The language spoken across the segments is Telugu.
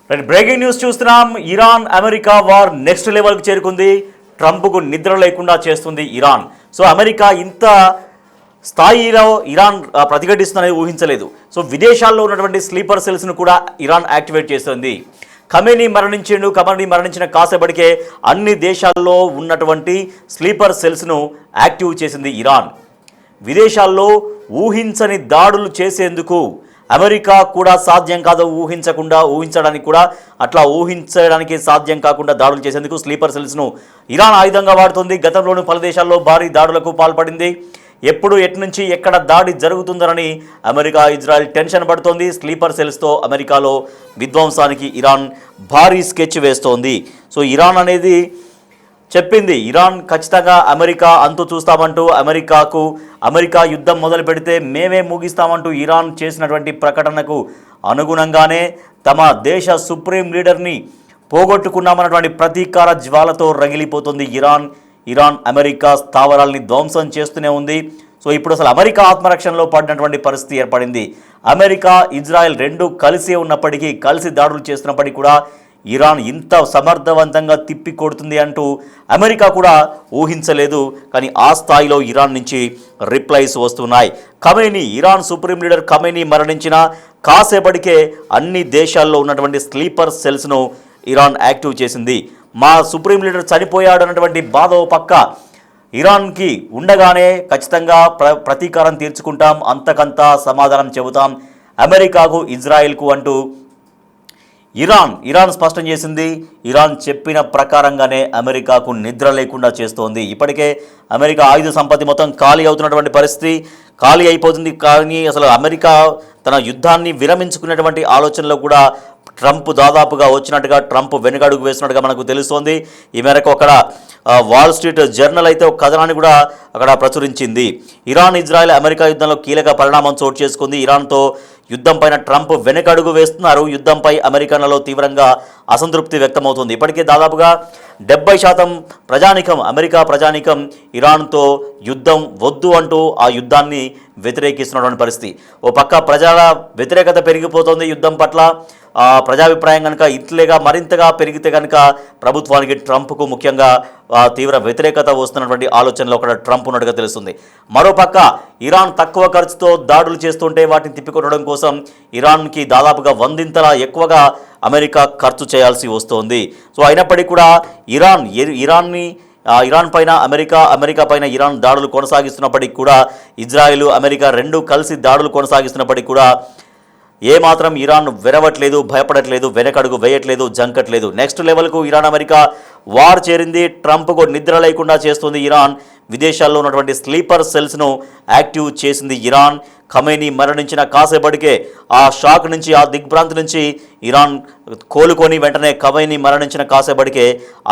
రైట్, బ్రేకింగ్ న్యూస్ చూస్తున్నాం. ఇరాన్ అమెరికా వార్ నెక్స్ట్ లెవెల్కి చేరుకుంది. ట్రంప్కు నిద్ర లేకుండా చేస్తుంది ఇరాన్. సో అమెరికా ఇంత స్థాయిలో ఇరాన్ ప్రతిఘటిస్తుందని ఊహించలేదు. సో విదేశాల్లో ఉన్నటువంటి స్లీపర్ సెల్స్ను కూడా ఇరాన్ యాక్టివేట్ చేస్తుంది. ఖమేనీ మరణించిన కాసేపటికే అన్ని దేశాల్లో ఉన్నటువంటి స్లీపర్ సెల్స్ను యాక్టివ్ చేసింది ఇరాన్. విదేశాల్లో ఊహించని దాడులు చేసేందుకు అమెరికా కూడా సాధ్యం కాదు, ఊహించడానికి సాధ్యం కాకుండా దాడులు చేసేందుకు స్లీపర్ సెల్స్ను ఇరాన్ ఆయుధంగా వాడుతుంది. గతంలోనూ పలు దేశాల్లో భారీ దాడులకు పాల్పడింది. ఎప్పుడు ఎట్నుంచి ఎక్కడ దాడి జరుగుతుందనని అమెరికా ఇజ్రాయెల్ టెన్షన్ పడుతోంది. స్లీపర్ సెల్స్తో అమెరికాలో విధ్వంసానికి ఇరాన్ భారీ స్కెచ్ వేస్తోంది. సో ఇరాన్ అనేది చెప్పింది, ఇరాన్ ఖచ్చితంగా అమెరికా అంతు చూస్తామంటూ, అమెరికా యుద్ధం మొదలు పెడితే మేమే ముగిస్తామంటూ ఇరాన్ చేసినటువంటి ప్రకటనకు అనుగుణంగానే తమ దేశ సుప్రీం లీడర్ని పోగొట్టుకున్నామన్నటువంటి ప్రతీకార జ్వాలతో రగిలిపోతుంది ఇరాన్ అమెరికా స్థావరాల్ని ధ్వంసం చేస్తూనే ఉంది. సో ఇప్పుడు అసలు అమెరికా ఆత్మరక్షణలో పడినటువంటి పరిస్థితి ఏర్పడింది. అమెరికా ఇజ్రాయెల్ రెండు కలిసి ఉన్నప్పటికీ, కలిసి దాడులు చేస్తున్నప్పటికీ కూడా ఇరాన్ ఇంత సమర్థవంతంగా తిప్పి కొడుతుంది అంటూ అమెరికా కూడా ఊహించలేదు. కానీ ఆ స్థాయిలో ఇరాన్ నుంచి రిప్లైస్ వస్తున్నాయి. ఇరాన్ సుప్రీం లీడర్ ఖమేనీ మరణించిన కాసేపటికే అన్ని దేశాల్లో ఉన్నటువంటి స్లీపర్ సెల్స్ను ఇరాన్ యాక్టివ్ చేసింది. మా సుప్రీం లీడర్ చనిపోయాడు అన్నటువంటి బాధ పక్క ఇరాన్కి ఉండగానే ఖచ్చితంగా ప్రతీకారం తీర్చుకుంటాం, అంతకంతా సమాధానం చెబుతాం అమెరికాకు, ఇజ్రాయెల్కు అంటూ ఇరాన్ స్పష్టం చేసింది. ఇరాన్ చెప్పిన ప్రకారంగానే అమెరికాకు నిద్ర లేకుండా చేస్తోంది. ఇప్పటికే అమెరికా ఆయుధ సంపత్తి మొత్తం ఖాళీ అవుతున్నటువంటి పరిస్థితి, ఖాళీ అయిపోతుంది. కానీ అసలు అమెరికా తన యుద్ధాన్ని విరమించుకునేటువంటి ఆలోచనలో కూడా ట్రంప్ దాదాపుగా వచ్చినట్టుగా, ట్రంప్ వెనుకడుగు వేస్తున్నట్టుగా మనకు తెలుస్తోంది. ఈ మేరకు అక్కడ వాల్ స్ట్రీట్ జర్నల్ అయితే ఒక కథనాన్ని కూడా అక్కడ ప్రచురించింది. ఇరాన్ ఇజ్రాయెల్ అమెరికా యుద్ధంలో కీలక పరిణామం చోటు చేసుకుంది. ఇరాన్తో యుద్ధం పైన ట్రంప్ వెనుకడుగు వేస్తున్నారు. యుద్ధంపై అమెరికన్లలో తీవ్రంగా అసంతృప్తి వ్యక్తమవుతుంది. ఇప్పటికే దాదాపుగా 70% అమెరికా ప్రజానీకం ఇరాన్తో యుద్ధం వద్దు అంటూ ఆ యుద్ధాన్ని వ్యతిరేకిస్తున్నటువంటి పరిస్థితి. ఓ పక్క ప్రజల వ్యతిరేకత పెరిగిపోతుంది యుద్ధం పట్ల. ప్రజాభిప్రాయం కనుక ఇట్లేగా మరింతగా పెరిగితే కనుక ప్రభుత్వానికి, ట్రంప్కు ముఖ్యంగా తీవ్ర వ్యతిరేకత వస్తున్నటువంటి ఆలోచనలో కూడా ట్రంప్ ఉన్నట్టుగా తెలుస్తుంది. మరోపక్క ఇరాన్ తక్కువ ఖర్చుతో దాడులు చేస్తుంటే వాటిని తిప్పికొట్టడం కోసం ఇరాన్కి దాదాపుగా 100 ఎక్కువగా అమెరికా ఖర్చు చేయాల్సి వస్తోంది. సో అయినప్పటికీ కూడా ఇరాన్ పైన అమెరికా పైన ఇరాన్ దాడులు కొనసాగిస్తున్నప్పటికీ కూడా, ఇజ్రాయెల్ అమెరికా రెండు కలిసి దాడులు కొనసాగిస్తున్నప్పటికీ కూడా ఏమాత్రం ఇరాన్ వెరవట్లేదు, భయపడట్లేదు, వెనకడుగు వేయట్లేదు, జంకట్లేదు. నెక్స్ట్ లెవెల్కు ఇరాన్ అమెరికా వార్ చేరింది. ట్రంప్కు నిద్ర లేకుండా చేస్తుంది ఇరాన్. విదేశాల్లో ఉన్నటువంటి స్లీపర్ సెల్స్ను యాక్టివ్ చేసింది ఇరాన్. ఖమేనీ మరణించిన కాసేపటికే ఆ షాక్ నుంచి, ఆ దిగ్భ్రాంతి నుంచి ఇరాన్ కోలుకొని వెంటనే ఖమేనీ మరణించిన కాసేపటికే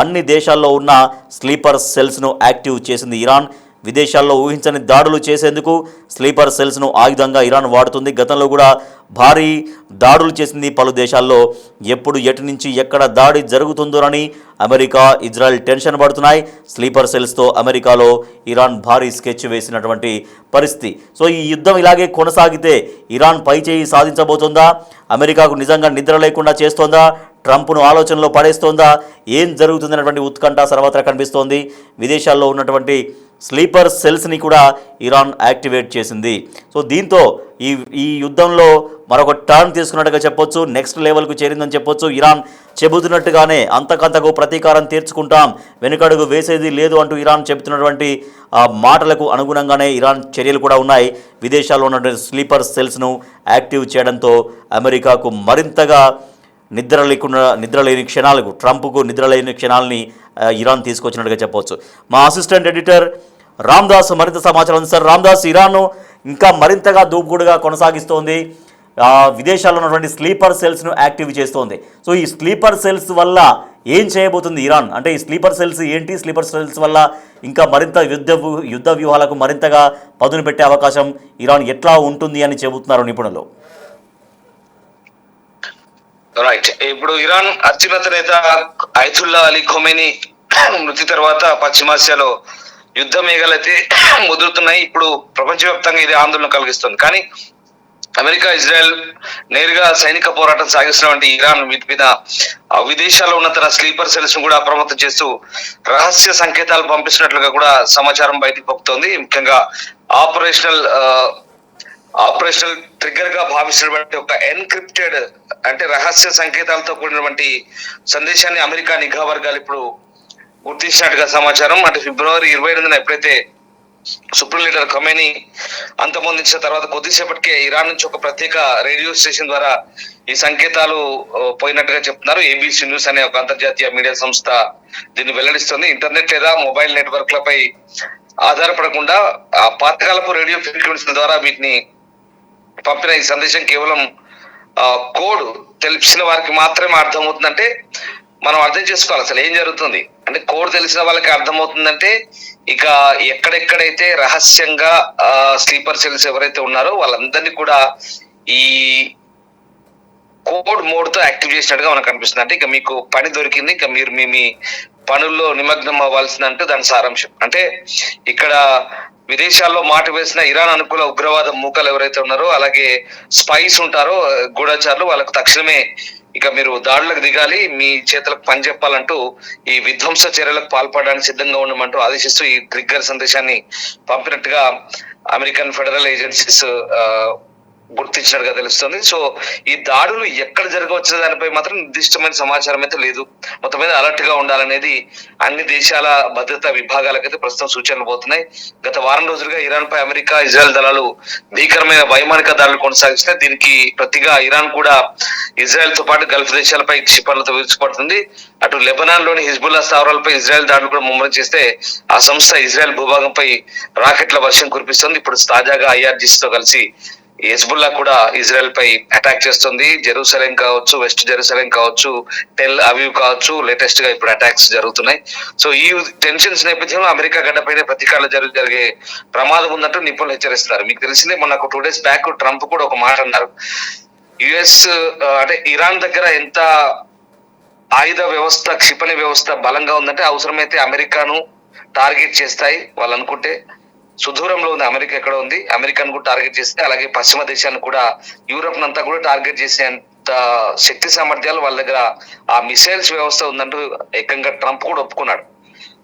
అన్ని దేశాల్లో ఉన్న స్లీపర్ సెల్స్ను యాక్టివ్ చేసింది ఇరాన్. విదేశాల్లో ఊహించని దాడులు చేసేందుకు స్లీపర్ సెల్స్ను ఆయుధంగా ఇరాన్ వాడుతుంది. గతంలో కూడా భారీ దాడులు చేసింది పలు దేశాల్లో. ఎప్పుడు ఎటు నుంచి ఎక్కడ దాడి జరుగుతుందోనని అమెరికా, ఇజ్రాయెల్ టెన్షన్ పడుతున్నాయి. స్లీపర్ సెల్స్తో అమెరికాలో ఇరాన్ భారీ స్కెచ్ వేసినటువంటి పరిస్థితి. సో ఈ యుద్ధం ఇలాగే కొనసాగితే ఇరాన్ పైచేయి సాధించబోతోందా? అమెరికాకు నిజంగా నిద్ర లేకుండా చేస్తోందా? ట్రంప్ను ఆలోచనలో పడేస్తోందా? ఏం జరుగుతుందన్నటువంటి ఉత్కంఠ సర్వత్రా కనిపిస్తోంది. విదేశాల్లో ఉన్నటువంటి స్లీపర్ సెల్స్ని కూడా ఇరాన్ యాక్టివేట్ చేసింది. సో దీంతో ఈ యుద్ధంలో మరొక టర్న్ తీసుకున్నట్టుగా చెప్పొచ్చు, నెక్స్ట్ లెవెల్కు చేరిందని చెప్పొచ్చు. ఇరాన్ చెబుతున్నట్టుగానే అంతకంతకు ప్రతీకారం తీర్చుకుంటాం, వెనుకడుగు వేసేది లేదు అంటూ ఇరాన్ చెబుతున్నటువంటి మాటలకు అనుగుణంగానే ఇరాన్ చర్యలు కూడా ఉన్నాయి. విదేశాల్లో ఉన్నటువంటి స్లీపర్ సెల్స్ను యాక్టివ్ చేయడంతో అమెరికాకు మరింతగా నిద్రలేని క్షణాలకు, ట్రంప్కు నిద్రలేని క్షణాలని ఇరాన్ తీసుకొచ్చినట్టుగా చెప్పవచ్చు. మా అసిస్టెంట్ ఎడిటర్ రామ్దాస్ మరింత సమాచారం సార్. రామ్దాస్, ఇరాన్ ఇంకా మరింతగా దూకుడుగా కొనసాగిస్తోంది, విదేశాల్లో ఉన్నటువంటి స్లీపర్ సెల్స్ను యాక్టివ్ చేస్తోంది. సో ఈ స్లీపర్ సెల్స్ వల్ల ఏం చేయబోతుంది ఇరాన్? అంటే ఈ స్లీపర్ సెల్స్ ఏంటి? స్లీపర్ సెల్స్ వల్ల ఇంకా మరింత యుద్ధ వ్యూహాలకు మరింతగా పదును పెట్టే అవకాశం ఇరాన్ ఎట్లా ఉంటుంది అని చెబుతున్నారు నిపుణులు. రైట్, ఇప్పుడు ఇరాన్ అత్యున్నత నేత అయతుల్లా అలీ ఖొమేనీ మృతి తర్వాత పశ్చిమాసియాలో యుద్ధ మేఘాలైతే ముదురుతున్నాయి. ఇప్పుడు ప్రపంచవ్యాప్తంగా ఇది ఆందోళన కలిగిస్తుంది. కానీ అమెరికా, ఇజ్రాయెల్ నేరుగా సైనిక పోరాటం సాగిస్తున్నటువంటి ఇరాన్ వీటి మీద విదేశాల్లో ఉన్న తన స్లీపర్ సెల్స్ ను కూడా అప్రమత్తం చేస్తూ రహస్య సంకేతాలు పంపిస్తున్నట్లుగా కూడా సమాచారం బయటకు పొక్కుతోంది. ముఖ్యంగా ఆపరేషనల్ ఆపరేషనల్ ట్రిగ్గర్ గా భావిస్తున్నటువంటి ఒక ఎన్క్రిప్టెడ్ అంటే రహస్య సంకేతాలతో కూడినటువంటి సందేశాన్ని అమెరికా నిఘా వర్గాలు ఇప్పుడు గుర్తించినట్టుగా సమాచారం. అంటే ఫిబ్రవరి 28న ఎప్పుడైతే సుప్రీం లీడర్ ఖమేనీ అంతమొందించిన తర్వాత కొద్దిసేపటికే ఇరాన్ నుంచి ఒక ప్రత్యేక రేడియో స్టేషన్ ద్వారా ఈ సంకేతాలు పోయినట్టుగా చెప్తున్నారు. ఏబిసి న్యూస్ అనే ఒక అంతర్జాతీయ మీడియా సంస్థ దీన్ని వెల్లడిస్తుంది. ఇంటర్నెట్ లేదా మొబైల్ నెట్వర్క్లపై ఆధారపడకుండా ఆ పాతకాలపు రేడియో ఫ్రీక్వెన్సీల ద్వారా వీటిని పంపిన ఈ సందేశం కేవలం కోడ్ తెలిసిన వారికి మాత్రమే అర్థమవుతుందంటే మనం అర్థం చేసుకోవాలి అసలు ఏం జరుగుతుంది అంటే కోడ్ తెలిసిన వాళ్ళకి అర్థమవుతుందంటే ఇక ఎక్కడెక్కడైతే రహస్యంగా స్లీపర్ సెల్స్ ఎవరైతే ఉన్నారో వాళ్ళందరినీ కూడా ఈ కోడ్ మోడ్ తో యాక్టివ్ చేసినట్టుగా మనకు అనిపిస్తుంది. అంటే ఇక మీకు పని దొరికింది, ఇక మీరు మీ పనుల్లో నిమగ్నం అవ్వాల్సిందంటూ దాని సారాంశం. అంటే ఇక్కడ విదేశాల్లో మాట వేసిన ఇరాన్ అనుకూల ఉగ్రవాద మూకలు ఎవరైతే ఉన్నారో అలాగే స్పైస్ ఉంటారో గూఢచారులు వాళ్ళకు తక్షణమే ఇక మీరు దాడులకు దిగాలి, మీ చేతులకు పని చెప్పాలంటూ ఈ విధ్వంస చర్యలకు పాల్పడడానికి సిద్ధంగా ఉండమంటూ ఆదేశిస్తూ ఈ ట్రిగ్గర్ సందేశాన్ని పంపినట్టుగా అమెరికన్ ఫెడరల్ ఏజెన్సీస్ గుర్తించినట్టుగా తెలుస్తుంది. సో ఈ దాడులు ఎక్కడ జరగవచ్చిన దానిపై మాత్రం నిర్దిష్టమైన సమాచారం అయితే లేదు. మొత్తం మీద అలర్ట్ గా ఉండాలనేది అన్ని దేశాల భద్రతా విభాగాలకైతే ప్రస్తుతం సూచనలు పోతున్నాయి. గత వారం రోజులుగా ఇరాన్ పై అమెరికా, ఇజ్రాయెల్ దళాలు భీకరమైన వైమానిక దాడులు కొనసాగిస్తున్నాయి. దీనికి ప్రతిగా ఇరాన్ కూడా ఇజ్రాయెల్ తో పాటు గల్ఫ్ దేశాలపై క్షిపణులతో విరుచుకుపడుతుంది. అటు లెబనాన్ లోని హిజ్బుల్లా స్థావరాలపై ఇజ్రాయెల్ దాడులు కూడా ముమ్మరం చేస్తే ఆ సంస్థ ఇజ్రాయెల్ భూభాగంపై రాకెట్ల వర్షం కురిపిస్తుంది. ఇప్పుడు తాజాగా IRGC తో కలిసి హిజ్బుల్లా కూడా ఇజ్రాయెల్ పై అటాక్ చేస్తుంది. జెరూసలేం కావచ్చు, వెస్ట్ జెరూసలేం కావచ్చు, టెల్ అవీవ్ కావచ్చు, లేటెస్ట్ గా ఇప్పుడు అటాక్స్ జరుగుతున్నాయి. సో ఈ టెన్షన్స్ నేపథ్యంలో అమెరికా గడ్డపైనే ప్రతీకారాలు జరిగే ప్రమాదం ఉందంటూ నిపుణులు హెచ్చరిస్తారు. మీకు తెలిసిందే మొన్న 2 days బ్యాక్ ట్రంప్ కూడా ఒక మాట అన్నారు. యుఎస్ అంటే ఇరాన్ దగ్గర ఎంత ఆయుధ వ్యవస్థ, క్షిపణి వ్యవస్థ బలంగా ఉందంటే అవసరమైతే అమెరికాను టార్గెట్ చేస్తాయి వాళ్ళు అనుకుంటే. సుదూరంలో ఉంది అమెరికా, ఎక్కడ ఉంది, అమెరికాను కూడా టార్గెట్ చేస్తే అలాగే పశ్చిమ దేశాన్ని కూడా, యూరోప్ అంతా కూడా టార్గెట్ చేసేంత శక్తి సామర్థ్యాలు వాళ్ళ దగ్గర ఆ మిసైల్స్ వ్యవస్థ ఉందంటూ ఏకంగా ట్రంప్ కూడా ఒప్పుకున్నాడు.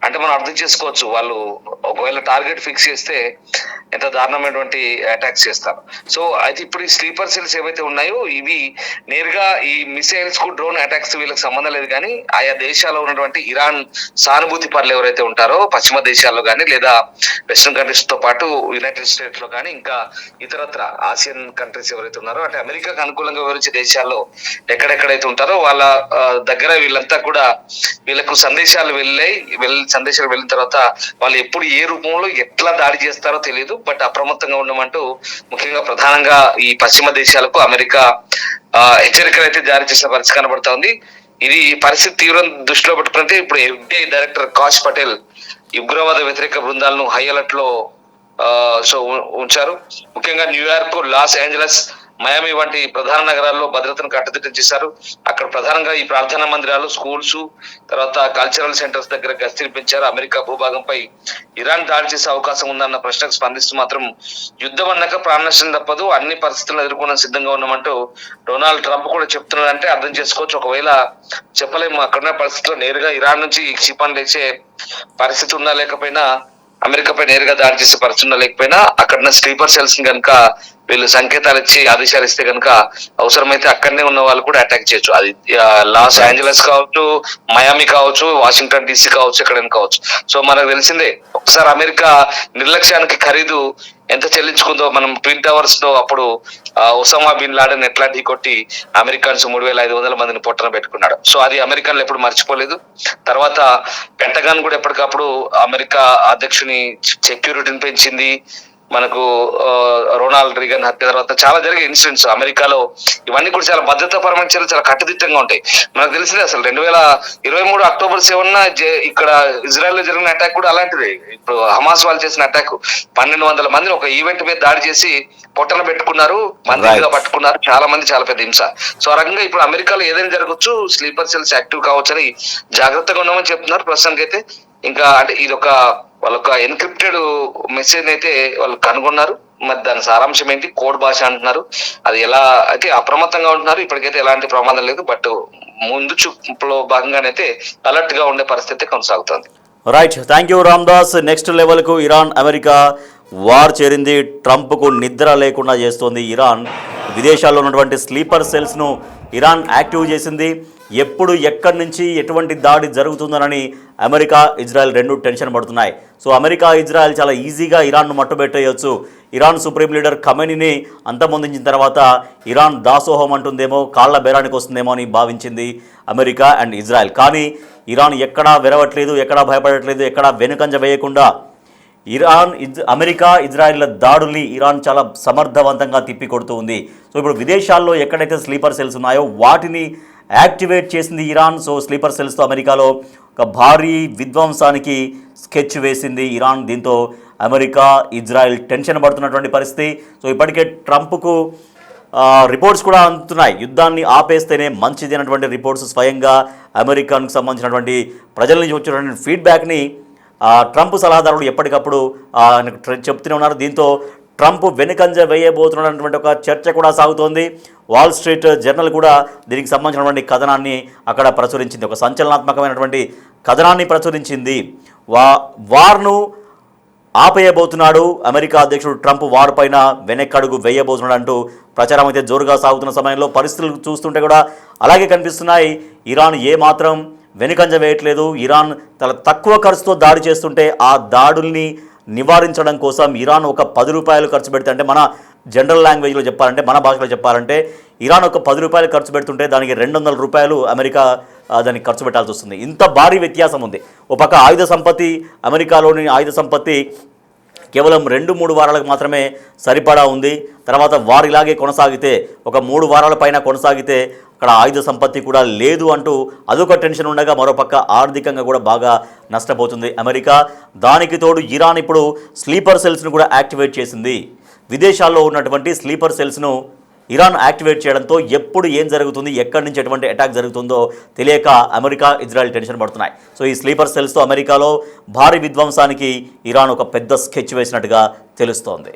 అంటే మనం అర్థం చేసుకోవచ్చు వాళ్ళు ఒకవేళ టార్గెట్ ఫిక్స్ చేస్తే ఎంత దారుణమైనటువంటి అటాక్స్ చేస్తారు. సో అయితే ఇప్పుడు ఈ స్లీపర్ సెల్స్ ఏవైతే ఉన్నాయో ఇవి నేరుగా ఈ మిసైల్స్ కు డ్రోన్ అటాక్స్ వీళ్ళకి సంబంధం లేదు, కానీ ఆయా దేశాల్లో ఉన్నటువంటి ఇరాన్ సానుభూతి పరులు ఎవరైతే ఉంటారో పశ్చిమ దేశాల్లో కానీ లేదా వెస్ట్రన్ కంట్రీస్ తో పాటు యునైటెడ్ స్టేట్స్ లో కానీ ఇంకా ఇతరత్ర ఆసియన్ కంట్రీస్ ఎవరైతే ఉన్నారో అంటే అమెరికాకు అనుకూలంగా వివరించే దేశాల్లో ఎక్కడెక్కడైతే ఉంటారో వాళ్ళ దగ్గర వీళ్ళంతా కూడా వీళ్ళకు సందేశాలు వెళ్ళిన తర్వాత వాళ్ళు ఎప్పుడు ఏ రూపంలో ఎట్లా దాడి చేస్తారో తెలియదు. బట్ అప్రమత్తంగా ఉండమంటూ ముఖ్యంగా ప్రధానంగా ఈ పశ్చిమ దేశాలకు అమెరికా హెచ్చరికలు అయితే జారీ చేసిన పరిస్థితి కనబడతా ఉంది. ఇది పరిస్థితి తీవ్రం దృష్టిలో పెట్టుకుంటే ఇప్పుడు FBI డైరెక్టర్ కాష్ పటేల్ ఉగ్రవాద వ్యతిరేక బృందాలను హై అలర్ట్ లో ఉంచారు. ముఖ్యంగా న్యూయార్క్, లాస్ ఏంజలస్, మయామి వంటి ప్రధాన నగరాల్లో భద్రతను కట్టుదిట్టం చేశారు. అక్కడ ప్రధానంగా ఈ ప్రార్థనా మందిరాలు, స్కూల్స్, తర్వాత కల్చరల్ సెంటర్స్ దగ్గర గస్తీలు పెంచారు. అమెరికా భూభాగంపై ఇరాన్ దాడి చేసే అవకాశం ఉందన్న ప్రశ్నకు స్పందిస్తూ మాత్రం యుద్ధం అన్నాక ప్రాణ నష్టం తప్పదు, అన్ని పరిస్థితులను ఎదుర్కొన్న సిద్ధంగా ఉన్నామంటూ డొనాల్డ్ ట్రంప్ కూడా చెప్తున్నాడంటే అర్థం చేసుకోవచ్చు. ఒకవేళ చెప్పలేము అక్కడున్న పరిస్థితుల్లో నేరుగా ఇరాన్ నుంచి క్షిపణులు లేచే పరిస్థితి ఉన్నా లేకపోయినా, అమెరికాపై నేరుగా దాడి చేసే పరిస్థితి ఉన్నా లేకపోయినా అక్కడున్న స్లీపర్ సెల్స్ ని కనుక వీళ్ళు సంకేతాలు ఇచ్చి ఆదేశాలు ఇస్తే కనుక అవసరమైతే అక్కడనే ఉన్న వాళ్ళు కూడా అటాక్ చేయొచ్చు. అది లాస్ ఏంజలస్ కావచ్చు, మయామి కావచ్చు, వాషింగ్టన్ DC కావచ్చు, ఎక్కడైనా కావచ్చు. సో మనకు తెలిసిందే ఒకసారి అమెరికా నిర్లక్ష్యానికి ఖరీదు ఎంత చెల్లించుకుందో మనం ట్విన్ టవర్స్ లో అప్పుడు ఒసామా బిన్ లాడెన్ ఎట్లా ఢీకొట్టి అమెరికన్స్ 3,500 మందిని పొట్టన పెట్టుకున్నాడు. సో అది అమెరికన్లు ఎప్పుడు మర్చిపోలేదు. తర్వాత పెంటగాన్ కూడా ఎప్పటికప్పుడు అమెరికా అధ్యక్షుని సెక్యూరిటీని పెంచింది. మనకు రొనాల్డ్ రీగన్ హత్య తర్వాత చాలా జరిగే ఇన్సిడెంట్స్ అమెరికాలో ఇవన్నీ కూడా చాలా భద్రతాపరమైన చర్యలు చాలా కట్టుదిట్టంగా ఉంటాయి. మనకు తెలిసిందే అసలు 2023 అక్టోబర్ 7 ఇక్కడ ఇజ్రాయెల్ లో జరిగిన అటాక్ కూడా అలాంటిదే. ఇప్పుడు హమాస్ వాళ్ళు చేసిన అటాక్ 1,200 మందిని ఒక ఈవెంట్ మీద దాడి చేసి పొట్టన పెట్టుకున్నారు, మందిగా పట్టుకున్నారు, చాలా మంది, చాలా పెద్ద హింస. సో ఆ రకంగా ఇప్పుడు అమెరికాలో ఏదైనా జరగచ్చు, స్లీపర్ సెల్స్ యాక్టివ్ కావచ్చు అని జాగ్రత్తగా ఉన్నామని చెప్తున్నారు ప్రస్తుతానికి అయితే. ఇంకా అంటే ఇది వాళ్ళొక ఎన్క్రిప్టెడ్ మెసేజ్ అయితే వాళ్ళు కనుగొన్నారు. మరి దాని సారాంశం ఏంటి, కోడ్ భాష అంటున్నారు, అది ఎలా అయితే అప్రమత్తంగా ఉంటున్నారు. ఇప్పటికైతే ఎలాంటి ప్రమాదం లేదు, బట్ ముందు చూపులో భాగంగానైతే అలర్ట్ గా ఉండే పరిస్థితి కొనసాగుతుంది. Right, thank you Ramdas. Next లెవెల్కు ఇరాన్ అమెరికా వార్ చేరింది. ట్రంప్కు నిద్ర లేకుండా చేస్తోంది ఇరాన్. విదేశాల్లో ఉన్నటువంటి స్లీపర్ సెల్స్ను ఇరాన్ యాక్టివ్ చేసింది. ఎప్పుడు ఎక్కడి నుంచి ఎటువంటి దాడి జరుగుతుందనని అమెరికా ఇజ్రాయెల్ రెండు టెన్షన్ పడుతున్నాయి. సో అమెరికా ఇజ్రాయెల్ చాలా ఈజీగా ఇరాన్ను మట్టుబెట్టేయచ్చు. ఇరాన్ సుప్రీం లీడర్ ఖమేనీని అంతమొందించిన తర్వాత ఇరాన్ దాసోహం అంటుందేమో, కాళ్ల బేరానికి వస్తుందేమో అని భావించింది అమెరికా అండ్ ఇజ్రాయెల్. కానీ ఇరాన్ ఎక్కడా వెరవట్లేదు, ఎక్కడా భయపడట్లేదు, ఎక్కడా వెనుకంజ వేయకుండా అమెరికా ఇజ్రాయెల్ దాడుల్ని ఇరాన్ చాలా సమర్థవంతంగా తిప్పికొడుతూ ఉంది. సో ఇప్పుడు విదేశాల్లో ఎక్కడైతే స్లీపర్ సెల్స్ ఉన్నాయో వాటిని యాక్టివేట్ చేసింది ఇరాన్. సో స్లీపర్ సెల్స్తో అమెరికాలో ఒక భారీ విధ్వంసానికి స్కెచ్ వేసింది ఇరాన్. దీంతో అమెరికా ఇజ్రాయెల్ టెన్షన్ పడుతున్నటువంటి పరిస్థితి. సో ఇప్పటికే ట్రంప్కు రిపోర్ట్స్ కూడా అందుతున్నాయి, యుద్ధాన్ని ఆపేస్తేనే మంచిది అన్నటువంటి రిపోర్ట్స్. స్వయంగా అమెరికాకు సంబంధించినటువంటి ప్రజల నుంచి వచ్చినటువంటి ఫీడ్బ్యాక్ని ట్రంప్ సలహాదారులు ఎప్పటికప్పుడు చెప్తూనే ఉన్నారు. దీంతో ట్రంప్ వెనుకంజ వేయబోతున్నటువంటి ఒక చర్చ కూడా సాగుతోంది. వాల్ స్ట్రీట్ జర్నల్ కూడా దీనికి సంబంధించినటువంటి కథనాన్ని అక్కడ ప్రచురించింది, ఒక సంచలనాత్మకమైనటువంటి కథనాన్ని ప్రచురించింది. వార్ను ఆపేయబోతున్నాడు అమెరికా అధ్యక్షుడు ట్రంప్, వార్ పైన వెనక్కడుగు వేయబోతున్నాడు అంటూ ప్రచారం అయితే జోరుగా సాగుతున్న సమయంలో పరిస్థితులు చూస్తుంటే కూడా అలాగే కనిపిస్తున్నాయి. ఇరాన్ ఏమాత్రం వెనుకంజ వేయట్లేదు. ఇరాన్ చాలా తక్కువ ఖర్చుతో దాడి చేస్తుంటే ఆ దాడుల్ని నివారించడం కోసం ఇరాన్ ఒక 10 రూపాయలు ఖర్చు పెడితే, అంటే మన జనరల్ లాంగ్వేజ్లో చెప్పాలంటే, మన భాషలో చెప్పాలంటే, ఇరాన్ ఒక 10 రూపాయలు ఖర్చు పెడుతుంటే దానికి 200 రూపాయలు అమెరికా దానికి ఖర్చు పెట్టాల్సి వస్తుంది. ఇంత భారీ వ్యత్యాసం ఉంది. ఒక పక్క ఆయుధ సంపత్తి, అమెరికాలోని ఆయుధ సంపత్తి కేవలం 2-3 వారాలకు మాత్రమే సరిపడా ఉంది. తర్వాత వారు ఇలాగే కొనసాగితే, ఒక 3 వారాల పైన కొనసాగితే అక్కడ ఆయుధ సంపత్తి కూడా లేదు అంటూ అదొక టెన్షన్ ఉండగా, మరోపక్క ఆర్థికంగా కూడా బాగా నష్టపోతుంది అమెరికా. దానికి తోడు ఇరాన్ ఇప్పుడు స్లీపర్ సెల్స్ను కూడా యాక్టివేట్ చేసింది. విదేశాల్లో ఉన్నటువంటి స్లీపర్ సెల్స్ను ఇరాన్ యాక్టివేట్ చేయడంతో ఎప్పుడు ఏం జరుగుతుంది, ఎక్కడి నుంచి ఎటువంటి అటాక్ జరుగుతుందో తెలియక అమెరికా ఇజ్రాయెల్ టెన్షన్ పడుతున్నాయి. సో ఈ స్లీపర్ సెల్స్తో అమెరికాలో భారీ విధ్వంసానికి ఇరాన్ ఒక పెద్ద స్కెచ్ వేసినట్టుగా తెలుస్తోంది.